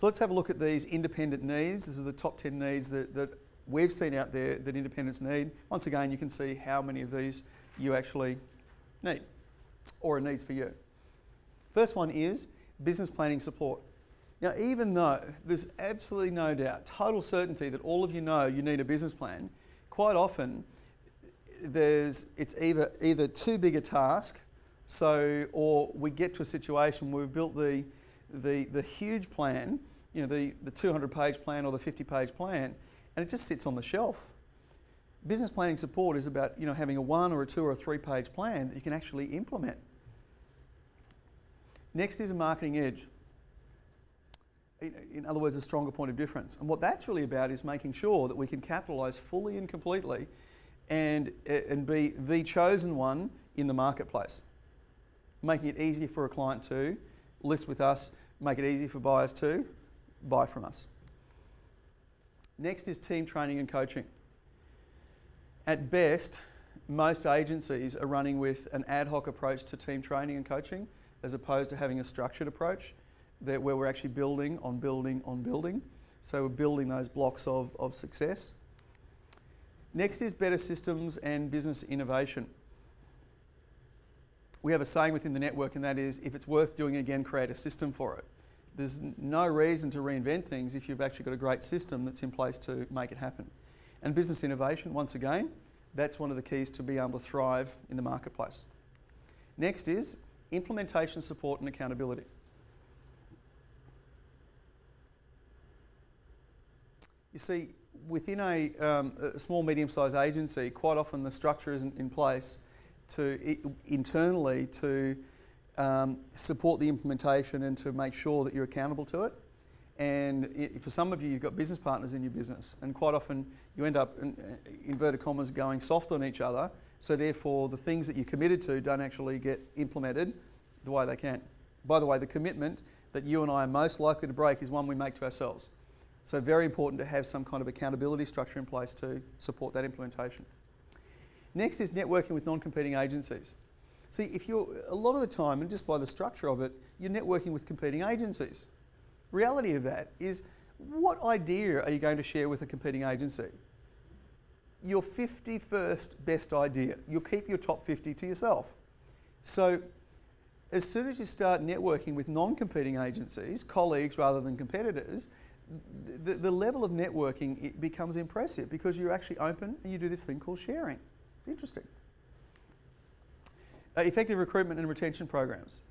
So let's have a look at these independent needs. This is the top 10 needs that we've seen out there that independents need. Once again, you can see how many of these you actually need or are needs for you. First one is business planning support. Now, even though there's absolutely no doubt, total certainty that all of you know you need a business plan, quite often it's either too big a task, or we get to a situation where we've built the huge plan, you know, the 200-page plan or the 50-page plan, and it just sits on the shelf. Business planning support is about, you know, having a 1 or a 2 or a 3-page plan that you can actually implement. Next is a marketing edge. In other words, a stronger point of difference. And what that's really about is making sure that we can capitalise fully and completely and be the chosen one in the marketplace. Making it easier for a client to list with us, make it easy for buyers to buy from us. Next is team training and coaching. At best, most agencies are running with an ad hoc approach to team training and coaching as opposed to having a structured approach where we're actually building on building on building. So we're building those blocks of success. Next is better systems and business innovation. We have a saying within the network, and that is, if it's worth doing again, create a system for it. There's no reason to reinvent things if you've actually got a great system that's in place to make it happen. And business innovation, once again, that's one of the keys to be able to thrive in the marketplace. Next is implementation support and accountability. You see, within a small, medium-sized agency, quite often the structure isn't in place internally to support the implementation and to make sure that you're accountable to it. And for some of you, you've got business partners in your business, and quite often you end up, in inverted commas, going soft on each other, so therefore the things that you're committed to don't actually get implemented the way they can. By the way, the commitment that you and I are most likely to break is one we make to ourselves. So very important to have some kind of accountability structure in place to support that implementation. Next is networking with non-competing agencies. See, a lot of the time, and just by the structure of it, you're networking with competing agencies. Reality of that is, what idea are you going to share with a competing agency? Your 51st best idea. You'll keep your top 50 to yourself. So as soon as you start networking with non-competing agencies, colleagues rather than competitors, the level of networking, it becomes impressive because you're actually open and you do this thing called sharing. It's interesting. Effective recruitment and retention programs.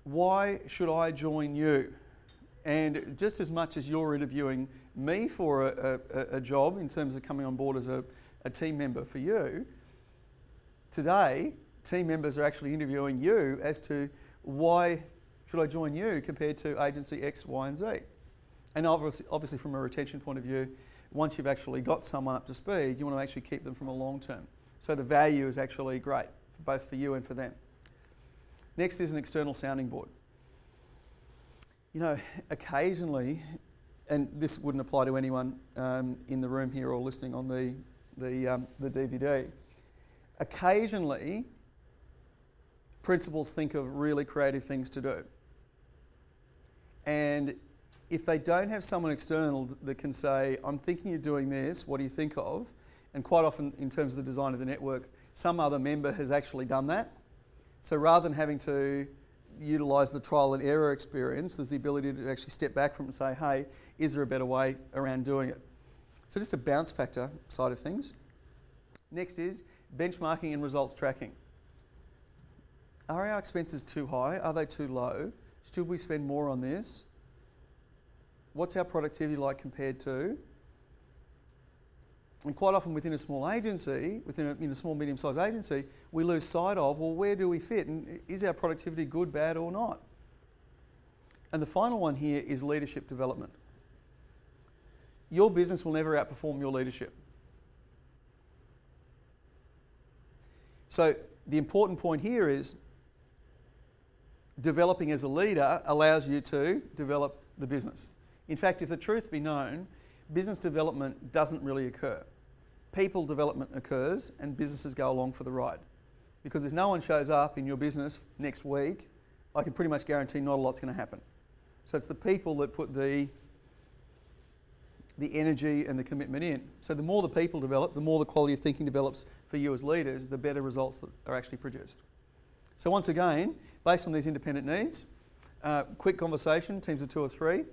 Why should I join you? And just as much as you're interviewing me for a job in terms of coming on board as a team member for you, today team members are actually interviewing you as to why should I join you compared to agency X, Y and Z. And obviously from a retention point of view, once you've actually got someone up to speed, you want to actually keep them from a long term. So the value is actually great, both for you and for them. Next is an external sounding board. You know, occasionally, and this wouldn't apply to anyone in the room here or listening on the DVD, occasionally principals think of really creative things to do. And if they don't have someone external that can say, I'm thinking of doing this, what do you think of? And quite often in terms of the design of the network, some other member has actually done that. So rather than having to utilise the trial and error experience, there's the ability to actually step back from it and say, hey, is there a better way around doing it? So just a bounce factor side of things. Next is benchmarking and results tracking. Are our expenses too high? Are they too low? Should we spend more on this? What's our productivity like compared to? And quite often within a small agency, within a small, medium-sized agency, we lose sight of, well, where do we fit? And is our productivity good, bad, or not? And the final one here is leadership development. Your business will never outperform your leadership. So the important point here is developing as a leader allows you to develop the business. In fact, if the truth be known, business development doesn't really occur. People development occurs and businesses go along for the ride. Because if no one shows up in your business next week, I can pretty much guarantee not a lot's going to happen. So it's the people that put the energy and the commitment in. So the more the people develop, the more the quality of thinking develops for you as leaders, the better results that are actually produced. So once again, based on these independent needs, quick conversation, teams of 2 or 3.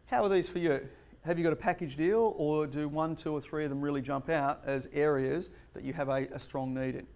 How are these for you? Have you got a package deal, or do 1, 2 or 3 of them really jump out as areas that you have a strong need in?